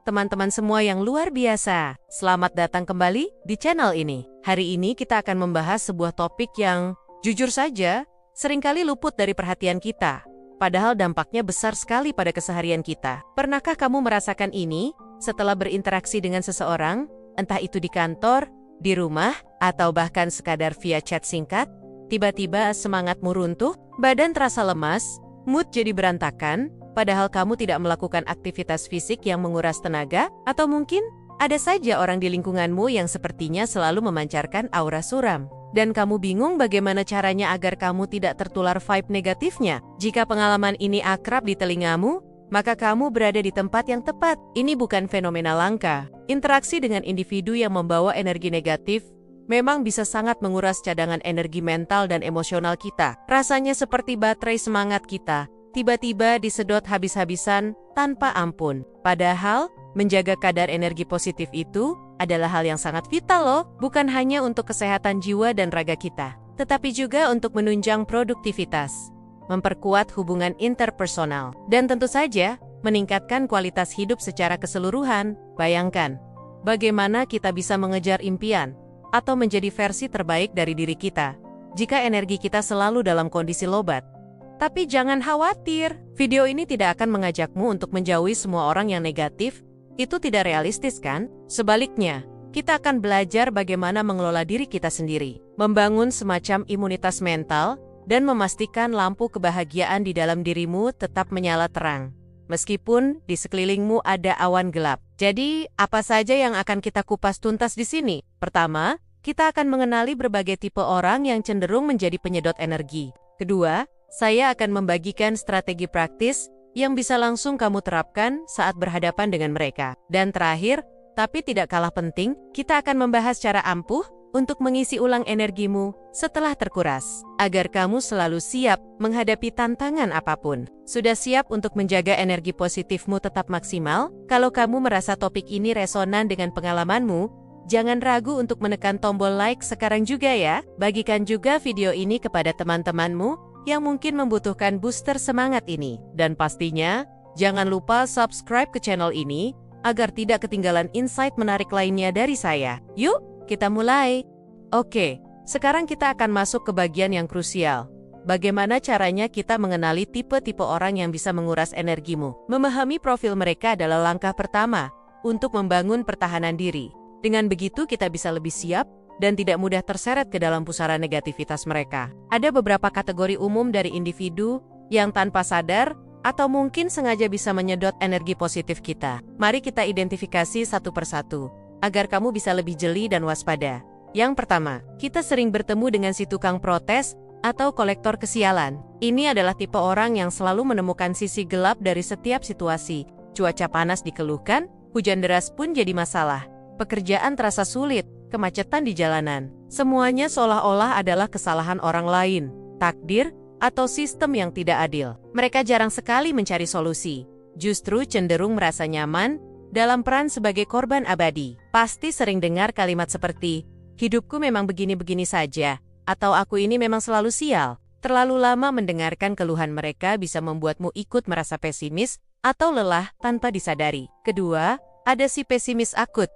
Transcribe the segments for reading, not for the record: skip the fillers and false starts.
teman-teman semua yang luar biasa. Selamat datang kembali di channel ini. Hari ini kita akan membahas sebuah topik yang, jujur saja, seringkali luput dari perhatian kita. Padahal dampaknya besar sekali pada keseharian kita. Pernahkah kamu merasakan ini setelah berinteraksi dengan seseorang, entah itu di kantor, di rumah, atau bahkan sekadar via chat singkat? Tiba-tiba semangatmu runtuh, badan terasa lemas, mood jadi berantakan, padahal kamu tidak melakukan aktivitas fisik yang menguras tenaga, atau mungkin ada saja orang di lingkunganmu yang sepertinya selalu memancarkan aura suram. Dan kamu bingung bagaimana caranya agar kamu tidak tertular vibe negatifnya. Jika pengalaman ini akrab di telingamu, maka kamu berada di tempat yang tepat. Ini bukan fenomena langka. Interaksi dengan individu yang membawa energi negatif memang bisa sangat menguras cadangan energi mental dan emosional kita. Rasanya seperti baterai semangat kita tiba-tiba disedot habis-habisan tanpa ampun. Padahal, menjaga kadar energi positif itu adalah hal yang sangat vital loh, bukan hanya untuk kesehatan jiwa dan raga kita, tetapi juga untuk menunjang produktivitas, memperkuat hubungan interpersonal, dan tentu saja meningkatkan kualitas hidup secara keseluruhan. Bayangkan, bagaimana kita bisa mengejar impian atau menjadi versi terbaik dari diri kita jika energi kita selalu dalam kondisi lobat. Tapi jangan khawatir, video ini tidak akan mengajakmu untuk menjauhi semua orang yang negatif. Itu tidak realistis kan? Sebaliknya, kita akan belajar bagaimana mengelola diri kita sendiri, membangun semacam imunitas mental, dan memastikan lampu kebahagiaan di dalam dirimu tetap menyala terang, meskipun di sekelilingmu ada awan gelap. Jadi, apa saja yang akan kita kupas tuntas di sini? Pertama, kita akan mengenali berbagai tipe orang yang cenderung menjadi penyedot energi. Kedua, saya akan membagikan strategi praktis yang bisa langsung kamu terapkan saat berhadapan dengan mereka. Dan terakhir, tapi tidak kalah penting, kita akan membahas cara ampuh untuk mengisi ulang energimu setelah terkuras, agar kamu selalu siap menghadapi tantangan apapun. Sudah siap untuk menjaga energi positifmu tetap maksimal? Kalau kamu merasa topik ini resonan dengan pengalamanmu, jangan ragu untuk menekan tombol like sekarang juga ya. Bagikan juga video ini kepada teman-temanmu yang mungkin membutuhkan booster semangat ini. Dan pastinya, jangan lupa subscribe ke channel ini, agar tidak ketinggalan insight menarik lainnya dari saya. Yuk, kita mulai! Oke, sekarang kita akan masuk ke bagian yang krusial. Bagaimana caranya kita mengenali tipe-tipe orang yang bisa menguras energimu? Memahami profil mereka adalah langkah pertama untuk membangun pertahanan diri. Dengan begitu kita bisa lebih siap dan tidak mudah terseret ke dalam pusaran negativitas mereka. Ada beberapa kategori umum dari individu yang tanpa sadar atau mungkin sengaja bisa menyedot energi positif kita. Mari kita identifikasi satu persatu, agar kamu bisa lebih jeli dan waspada. Yang pertama, kita sering bertemu dengan si tukang protes atau kolektor kesialan. Ini adalah tipe orang yang selalu menemukan sisi gelap dari setiap situasi. Cuaca panas dikeluhkan, hujan deras pun jadi masalah. Pekerjaan terasa sulit, kemacetan di jalanan. Semuanya seolah-olah adalah kesalahan orang lain, takdir, atau sistem yang tidak adil. Mereka jarang sekali mencari solusi, justru cenderung merasa nyaman dalam peran sebagai korban abadi. Pasti sering dengar kalimat seperti, hidupku memang begini-begini saja, atau aku ini memang selalu sial. Terlalu lama mendengarkan keluhan mereka bisa membuatmu ikut merasa pesimis atau lelah tanpa disadari. Kedua, ada si pesimis akut.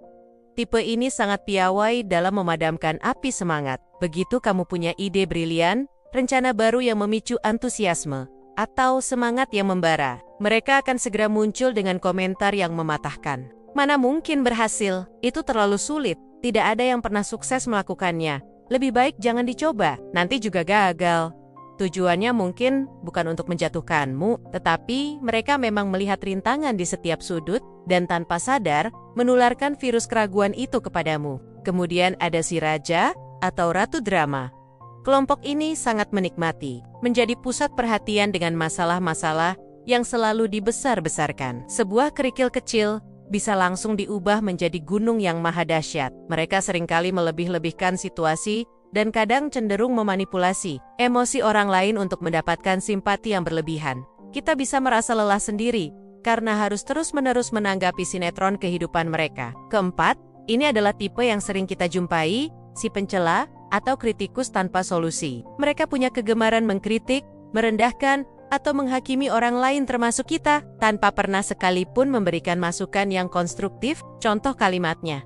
Tipe ini sangat piawai dalam memadamkan api semangat. Begitu kamu punya ide brilian, rencana baru yang memicu antusiasme, atau semangat yang membara, mereka akan segera muncul dengan komentar yang mematahkan. Mana mungkin berhasil? Itu terlalu sulit. Tidak ada yang pernah sukses melakukannya. Lebih baik jangan dicoba, nanti juga gagal. Tujuannya mungkin bukan untuk menjatuhkanmu, tetapi mereka memang melihat rintangan di setiap sudut, dan tanpa sadar, menularkan virus keraguan itu kepadamu. Kemudian ada si raja atau ratu drama. Kelompok ini sangat menikmati menjadi pusat perhatian dengan masalah-masalah yang selalu dibesar-besarkan. Sebuah kerikil kecil bisa langsung diubah menjadi gunung yang maha dahsyat. Mereka seringkali melebih-lebihkan situasi dan kadang cenderung memanipulasi emosi orang lain untuk mendapatkan simpati yang berlebihan. Kita bisa merasa lelah sendiri karena harus terus-menerus menanggapi sinetron kehidupan mereka. Keempat, ini adalah tipe yang sering kita jumpai, si pencela atau kritikus tanpa solusi. Mereka punya kegemaran mengkritik, merendahkan, atau menghakimi orang lain termasuk kita, tanpa pernah sekalipun memberikan masukan yang konstruktif. Contoh kalimatnya,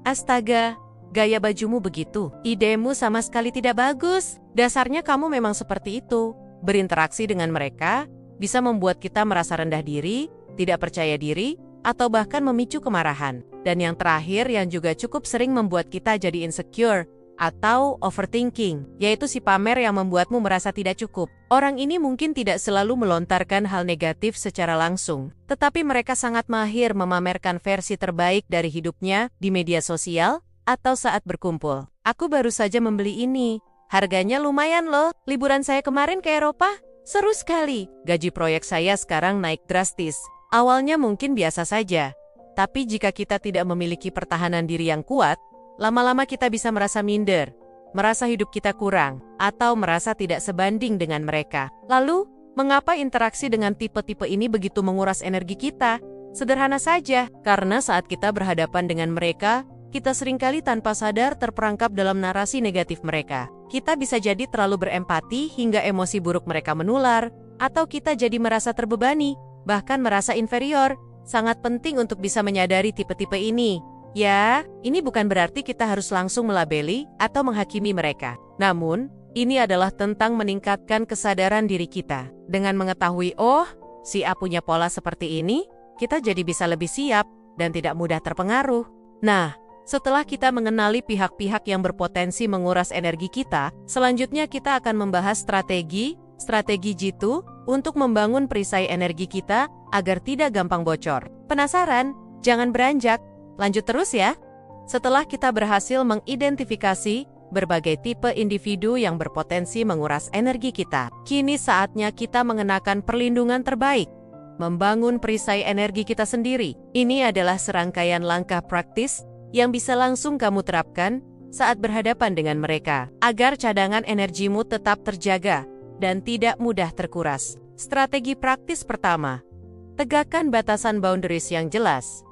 "Astaga, gaya bajumu begitu. Idemu sama sekali tidak bagus. Dasarnya kamu memang seperti itu." Berinteraksi dengan mereka bisa membuat kita merasa rendah diri, tidak percaya diri, atau bahkan memicu kemarahan. Dan yang terakhir yang juga cukup sering membuat kita jadi insecure atau overthinking, yaitu si pamer yang membuatmu merasa tidak cukup. Orang ini mungkin tidak selalu melontarkan hal negatif secara langsung, tetapi mereka sangat mahir memamerkan versi terbaik dari hidupnya di media sosial atau saat berkumpul. "Aku baru saja membeli ini. Harganya lumayan loh. Liburan saya kemarin ke Eropa. Seru sekali. Gaji proyek saya sekarang naik drastis." Awalnya mungkin biasa saja, tapi jika kita tidak memiliki pertahanan diri yang kuat, lama-lama kita bisa merasa minder, merasa hidup kita kurang, atau merasa tidak sebanding dengan mereka. Lalu, mengapa interaksi dengan tipe-tipe ini begitu menguras energi kita? Sederhana saja, karena saat kita berhadapan dengan mereka, kita seringkali tanpa sadar terperangkap dalam narasi negatif mereka. Kita bisa jadi terlalu berempati hingga emosi buruk mereka menular, atau kita jadi merasa terbebani, bahkan merasa inferior. Sangat penting untuk bisa menyadari tipe-tipe ini. Ya, ini bukan berarti kita harus langsung melabeli atau menghakimi mereka. Namun, ini adalah tentang meningkatkan kesadaran diri kita. Dengan mengetahui, oh, si A punya pola seperti ini, kita jadi bisa lebih siap dan tidak mudah terpengaruh. Nah, setelah kita mengenali pihak-pihak yang berpotensi menguras energi kita, selanjutnya kita akan membahas strategi G2 untuk membangun perisai energi kita agar tidak gampang bocor. Penasaran? Jangan beranjak. Lanjut terus ya. Setelah kita berhasil mengidentifikasi berbagai tipe individu yang berpotensi menguras energi kita, kini saatnya kita mengenakan perlindungan terbaik. Membangun perisai energi kita sendiri. Ini adalah serangkaian langkah praktis yang bisa langsung kamu terapkan saat berhadapan dengan mereka, agar cadangan energimu tetap terjaga dan tidak mudah terkuras. Strategi praktis pertama, tegakkan batasan boundaries yang jelas.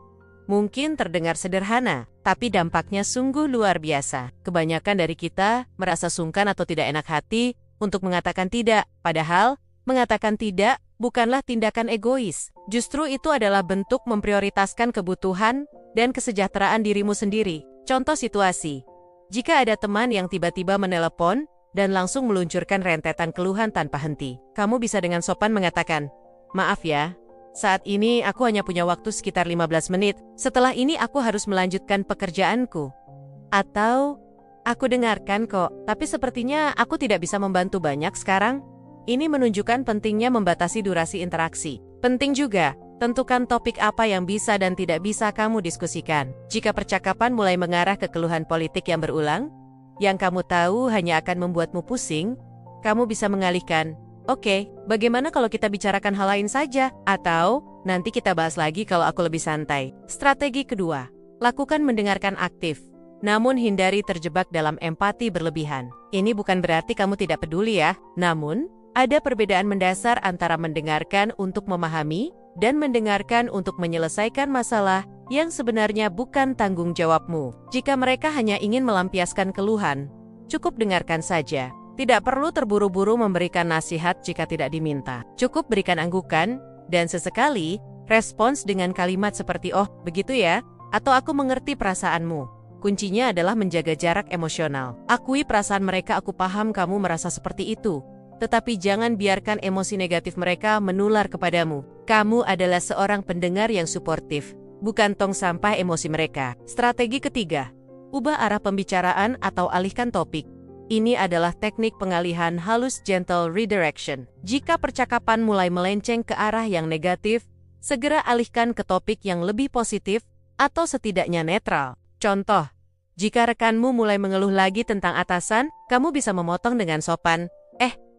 Mungkin terdengar sederhana, tapi dampaknya sungguh luar biasa. Kebanyakan dari kita merasa sungkan atau tidak enak hati untuk mengatakan tidak, padahal mengatakan tidak bukanlah tindakan egois. Justru itu adalah bentuk memprioritaskan kebutuhan dan kesejahteraan dirimu sendiri. Contoh situasi, jika ada teman yang tiba-tiba menelepon dan langsung meluncurkan rentetan keluhan tanpa henti, kamu bisa dengan sopan mengatakan, "Maaf ya, saat ini aku hanya punya waktu sekitar 15 menit. Setelah ini aku harus melanjutkan pekerjaanku." Atau, "Aku dengarkan kok, tapi sepertinya aku tidak bisa membantu banyak sekarang." Ini menunjukkan pentingnya membatasi durasi interaksi. Penting juga, tentukan topik apa yang bisa dan tidak bisa kamu diskusikan. Jika percakapan mulai mengarah ke keluhan politik yang berulang, yang kamu tahu hanya akan membuatmu pusing, kamu bisa mengalihkan, "Oke, bagaimana kalau kita bicarakan hal lain saja?" Atau, "Nanti kita bahas lagi kalau aku lebih santai." Strategi kedua, lakukan mendengarkan aktif, namun hindari terjebak dalam empati berlebihan. Ini bukan berarti kamu tidak peduli ya, namun ada perbedaan mendasar antara mendengarkan untuk memahami dan mendengarkan untuk menyelesaikan masalah yang sebenarnya bukan tanggung jawabmu. Jika mereka hanya ingin melampiaskan keluhan, cukup dengarkan saja. Tidak perlu terburu-buru memberikan nasihat jika tidak diminta. Cukup berikan anggukan, dan sesekali respons dengan kalimat seperti, "Oh, begitu ya?" atau "Aku mengerti perasaanmu." Kuncinya adalah menjaga jarak emosional. Akui perasaan mereka, aku paham kamu merasa seperti itu. Tetapi jangan biarkan emosi negatif mereka menular kepadamu. Kamu adalah seorang pendengar yang suportif, bukan tong sampah emosi mereka. Strategi ketiga, ubah arah pembicaraan atau alihkan topik. Ini adalah teknik pengalihan halus, gentle redirection. Jika percakapan mulai melenceng ke arah yang negatif, segera alihkan ke topik yang lebih positif atau setidaknya netral. Contoh, jika rekanmu mulai mengeluh lagi tentang atasan, kamu bisa memotong dengan sopan,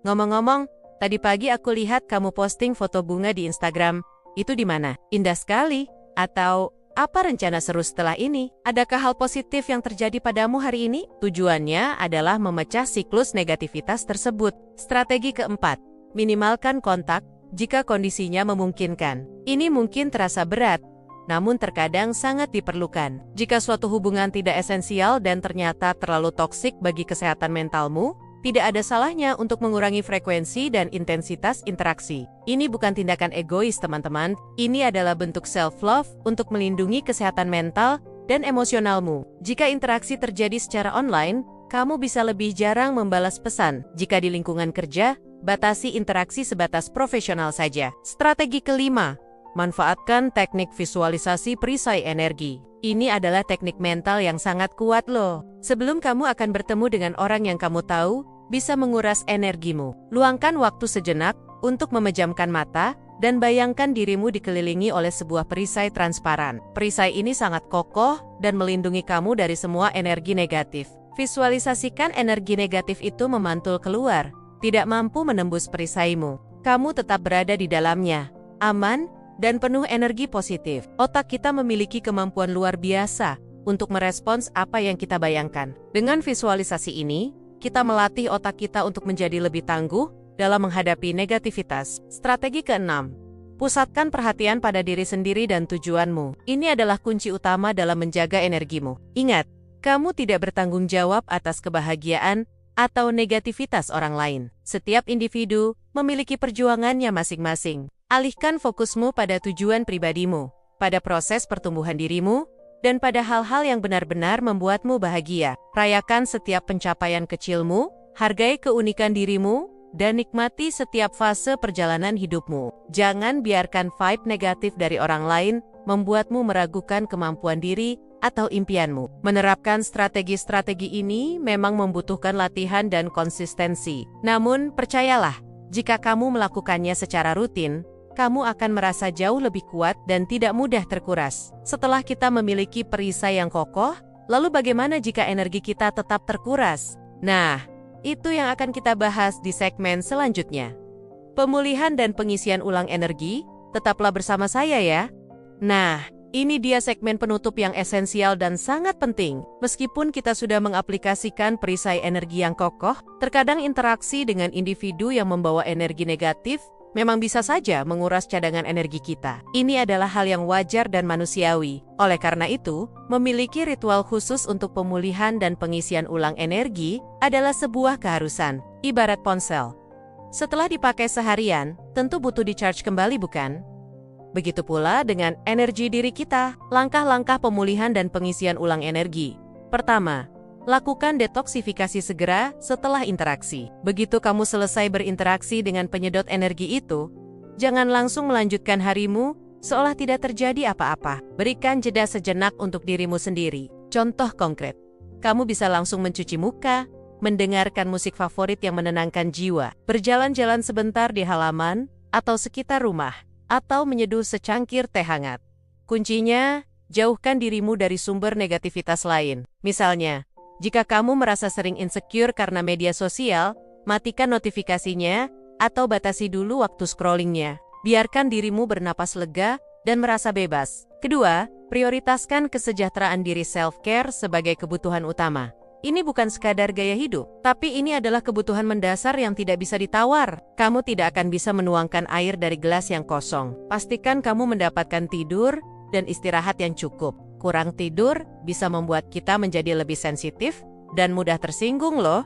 "Ngomong-ngomong, tadi pagi aku lihat kamu posting foto bunga di Instagram. Itu di mana? Indah sekali." Atau, "Apa rencana seru setelah ini? Adakah hal positif yang terjadi padamu hari ini?" Tujuannya adalah memecah siklus negativitas tersebut. Strategi keempat, minimalkan kontak jika kondisinya memungkinkan. Ini mungkin terasa berat, namun terkadang sangat diperlukan. Jika suatu hubungan tidak esensial dan ternyata terlalu toksik bagi kesehatan mentalmu, Tidak ada salahnya untuk mengurangi frekuensi dan intensitas interaksi. Ini bukan tindakan egois, teman-teman. Ini adalah bentuk self-love untuk melindungi kesehatan mental dan emosionalmu. Jika interaksi terjadi secara online, kamu bisa lebih jarang membalas pesan. Jika di lingkungan kerja, batasi interaksi sebatas profesional saja. Strategi kelima, manfaatkan teknik visualisasi perisai energi. Ini adalah teknik mental yang sangat kuat loh. Sebelum kamu akan bertemu dengan orang yang kamu tahu, bisa menguras energimu. Luangkan waktu sejenak untuk memejamkan mata dan bayangkan dirimu dikelilingi oleh sebuah perisai transparan. Perisai ini sangat kokoh dan melindungi kamu dari semua energi negatif. Visualisasikan energi negatif itu memantul keluar, tidak mampu menembus perisaimu. Kamu tetap berada di dalamnya, aman, dan penuh energi positif. Otak kita memiliki kemampuan luar biasa untuk merespons apa yang kita bayangkan. Dengan visualisasi ini, kita melatih otak kita untuk menjadi lebih tangguh dalam menghadapi negativitas. Strategi keenam, pusatkan perhatian pada diri sendiri dan tujuanmu. Ini adalah kunci utama dalam menjaga energimu. Ingat, kamu tidak bertanggung jawab atas kebahagiaan atau negativitas orang lain. Setiap individu memiliki perjuangannya masing-masing. Alihkan fokusmu pada tujuan pribadimu, pada proses pertumbuhan dirimu, dan pada hal-hal yang benar-benar membuatmu bahagia. Rayakan setiap pencapaian kecilmu, hargai keunikan dirimu, dan nikmati setiap fase perjalanan hidupmu. Jangan biarkan vibe negatif dari orang lain membuatmu meragukan kemampuan diri atau impianmu. Menerapkan strategi-strategi ini memang membutuhkan latihan dan konsistensi. Namun, percayalah, jika kamu melakukannya secara rutin, kamu akan merasa jauh lebih kuat dan tidak mudah terkuras. Setelah kita memiliki perisai yang kokoh, lalu bagaimana jika energi kita tetap terkuras? Nah, itu yang akan kita bahas di segmen selanjutnya. Pemulihan dan pengisian ulang energi, tetaplah bersama saya ya. Nah, ini dia segmen penutup yang esensial dan sangat penting. Meskipun kita sudah mengaplikasikan perisai energi yang kokoh, terkadang interaksi dengan individu yang membawa energi negatif memang bisa saja menguras cadangan energi kita. Ini adalah hal yang wajar dan manusiawi. Oleh karena itu, memiliki ritual khusus untuk pemulihan dan pengisian ulang energi adalah sebuah keharusan, ibarat ponsel. Setelah dipakai seharian, tentu butuh di-charge kembali, bukan? Begitu pula dengan energi diri kita. Langkah-langkah pemulihan dan pengisian ulang energi. Pertama, lakukan detoksifikasi segera setelah interaksi. Begitu kamu selesai berinteraksi dengan penyedot energi itu, jangan langsung melanjutkan harimu seolah tidak terjadi apa-apa. Berikan jeda sejenak untuk dirimu sendiri. Contoh konkret, kamu bisa langsung mencuci muka, mendengarkan musik favorit yang menenangkan jiwa, berjalan-jalan sebentar di halaman atau sekitar rumah, atau menyeduh secangkir teh hangat. Kuncinya, jauhkan dirimu dari sumber negativitas lain. Misalnya, jika kamu merasa sering insecure karena media sosial, matikan notifikasinya atau batasi dulu waktu scrollingnya. Biarkan dirimu bernapas lega dan merasa bebas. Kedua, prioritaskan kesejahteraan diri self-care sebagai kebutuhan utama. Ini bukan sekadar gaya hidup, tapi ini adalah kebutuhan mendasar yang tidak bisa ditawar. Kamu tidak akan bisa menuangkan air dari gelas yang kosong. Pastikan kamu mendapatkan tidur dan istirahat yang cukup. Kurang tidur bisa membuat kita menjadi lebih sensitif dan mudah tersinggung loh.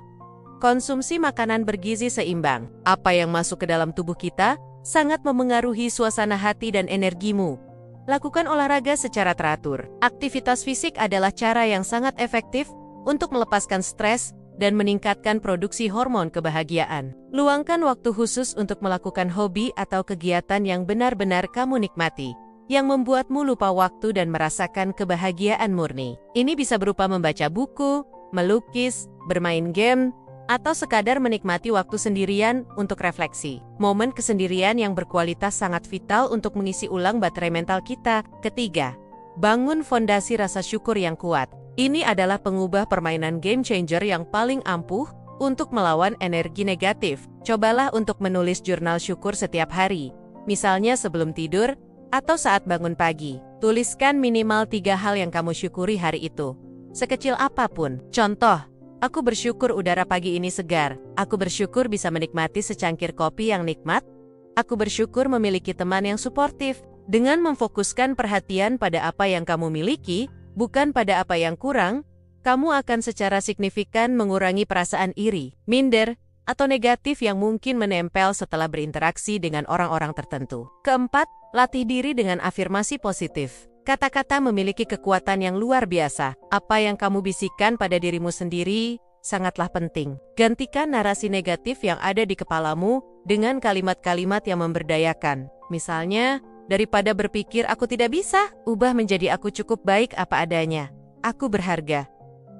Konsumsi makanan bergizi seimbang. Apa yang masuk ke dalam tubuh kita sangat memengaruhi suasana hati dan energimu. Lakukan olahraga secara teratur. Aktivitas fisik adalah cara yang sangat efektif untuk melepaskan stres dan meningkatkan produksi hormon kebahagiaan. Luangkan waktu khusus untuk melakukan hobi atau kegiatan yang benar-benar kamu nikmati, yang membuatmu lupa waktu dan merasakan kebahagiaan murni. Ini bisa berupa membaca buku, melukis, bermain game, atau sekadar menikmati waktu sendirian untuk refleksi. Momen kesendirian yang berkualitas sangat vital untuk mengisi ulang baterai mental kita. Ketiga, bangun fondasi rasa syukur yang kuat. Ini adalah pengubah permainan game changer yang paling ampuh untuk melawan energi negatif. Cobalah untuk menulis jurnal syukur setiap hari. Misalnya sebelum tidur, atau saat bangun pagi. Tuliskan minimal 3 hal yang kamu syukuri hari itu, sekecil apapun. Contoh, aku bersyukur udara pagi ini segar. Aku bersyukur bisa menikmati secangkir kopi yang nikmat. Aku bersyukur memiliki teman yang suportif. Dengan memfokuskan perhatian pada apa yang kamu miliki, bukan pada apa yang kurang, kamu akan secara signifikan mengurangi perasaan iri, minder, atau negatif yang mungkin menempel setelah berinteraksi dengan orang-orang tertentu. Keempat, latih diri dengan afirmasi positif. Kata-kata memiliki kekuatan yang luar biasa. Apa yang kamu bisikan pada dirimu sendiri sangatlah penting. Gantikan narasi negatif yang ada di kepalamu dengan kalimat-kalimat yang memberdayakan. Misalnya, daripada berpikir aku tidak bisa, ubah menjadi aku cukup baik apa adanya. Aku berharga.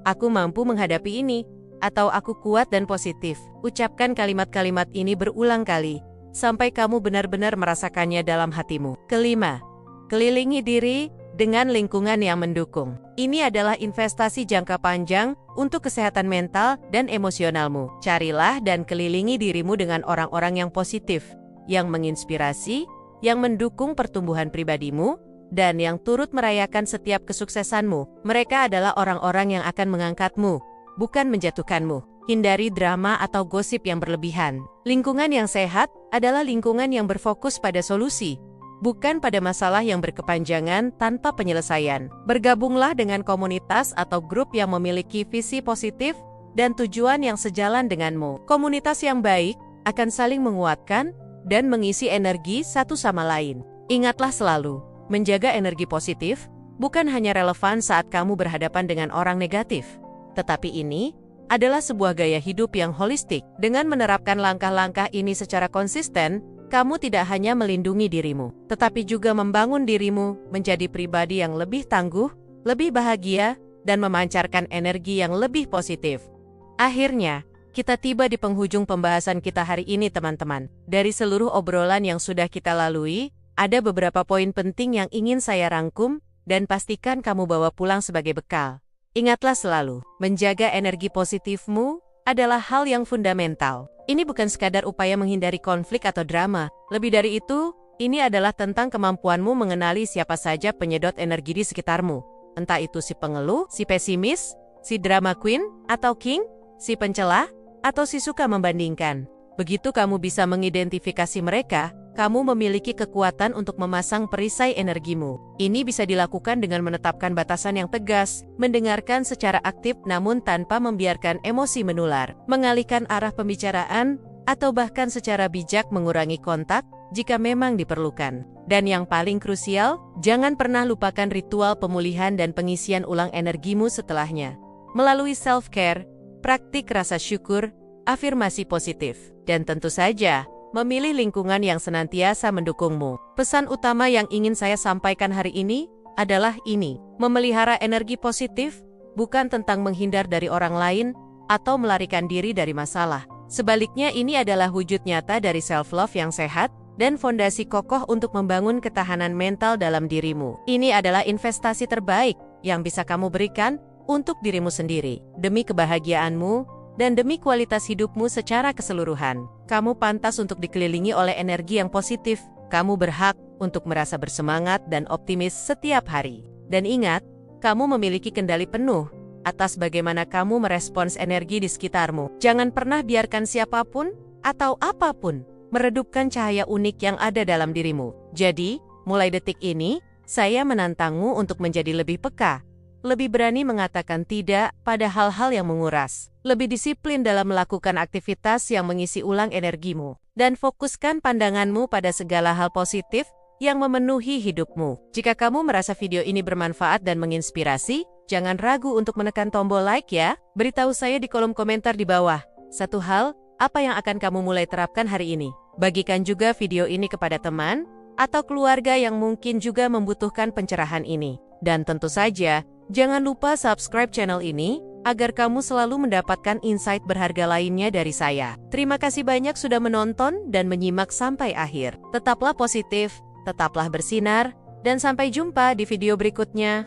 Aku mampu menghadapi ini. Atau aku kuat dan positif. Ucapkan kalimat-kalimat ini berulang kali, sampai kamu benar-benar merasakannya dalam hatimu. Kelima, kelilingi diri dengan lingkungan yang mendukung. Ini adalah investasi jangka panjang untuk kesehatan mental dan emosionalmu. Carilah dan kelilingi dirimu dengan orang-orang yang positif, yang menginspirasi, yang mendukung pertumbuhan pribadimu, dan yang turut merayakan setiap kesuksesanmu. Mereka adalah orang-orang yang akan mengangkatmu, bukan menjatuhkanmu. Hindari drama atau gosip yang berlebihan. Lingkungan yang sehat adalah lingkungan yang berfokus pada solusi, bukan pada masalah yang berkepanjangan tanpa penyelesaian. Bergabunglah dengan komunitas atau grup yang memiliki visi positif dan tujuan yang sejalan denganmu. Komunitas yang baik akan saling menguatkan dan mengisi energi satu sama lain. Ingatlah selalu, menjaga energi positif bukan hanya relevan saat kamu berhadapan dengan orang negatif. Tetapi ini adalah sebuah gaya hidup yang holistik. Dengan menerapkan langkah-langkah ini secara konsisten, kamu tidak hanya melindungi dirimu, tetapi juga membangun dirimu menjadi pribadi yang lebih tangguh, lebih bahagia, dan memancarkan energi yang lebih positif. Akhirnya, kita tiba di penghujung pembahasan kita hari ini, teman-teman. Dari seluruh obrolan yang sudah kita lalui, ada beberapa poin penting yang ingin saya rangkum dan pastikan kamu bawa pulang sebagai bekal. Ingatlah selalu, menjaga energi positifmu adalah hal yang fundamental. Ini bukan sekadar upaya menghindari konflik atau drama. Lebih dari itu, ini adalah tentang kemampuanmu mengenali siapa saja penyedot energi di sekitarmu. Entah itu si pengeluh, si pesimis, si drama queen, atau king, si pencela, atau si suka membandingkan. Begitu kamu bisa mengidentifikasi mereka, kamu memiliki kekuatan untuk memasang perisai energimu. Ini bisa dilakukan dengan menetapkan batasan yang tegas, mendengarkan secara aktif namun tanpa membiarkan emosi menular, mengalihkan arah pembicaraan, atau bahkan secara bijak mengurangi kontak jika memang diperlukan. Dan yang paling krusial, jangan pernah lupakan ritual pemulihan dan pengisian ulang energimu setelahnya. Melalui self-care, praktik rasa syukur, afirmasi positif, dan tentu saja, memilih lingkungan yang senantiasa mendukungmu. Pesan utama yang ingin saya sampaikan hari ini adalah ini. Memelihara energi positif bukan tentang menghindar dari orang lain atau melarikan diri dari masalah. Sebaliknya, ini adalah wujud nyata dari self-love yang sehat dan fondasi kokoh untuk membangun ketahanan mental dalam dirimu. Ini adalah investasi terbaik yang bisa kamu berikan untuk dirimu sendiri, demi kebahagiaanmu dan demi kualitas hidupmu secara keseluruhan. Kamu pantas untuk dikelilingi oleh energi yang positif. Kamu berhak untuk merasa bersemangat dan optimis setiap hari. Dan ingat, kamu memiliki kendali penuh atas bagaimana kamu merespons energi di sekitarmu. Jangan pernah biarkan siapapun atau apapun meredupkan cahaya unik yang ada dalam dirimu. Jadi, mulai detik ini, saya menantangmu untuk menjadi lebih peka, lebih berani mengatakan tidak pada hal-hal yang menguras, lebih disiplin dalam melakukan aktivitas yang mengisi ulang energimu, dan fokuskan pandanganmu pada segala hal positif yang memenuhi hidupmu. Jika kamu merasa video ini bermanfaat dan menginspirasi, jangan ragu untuk menekan tombol like ya. Beritahu saya di kolom komentar di bawah. Satu hal, apa yang akan kamu mulai terapkan hari ini? Bagikan juga video ini kepada teman atau keluarga yang mungkin juga membutuhkan pencerahan ini. Dan tentu saja, jangan lupa subscribe channel ini, agar kamu selalu mendapatkan insight berharga lainnya dari saya. Terima kasih banyak sudah menonton dan menyimak sampai akhir. Tetaplah positif, tetaplah bersinar, dan sampai jumpa di video berikutnya.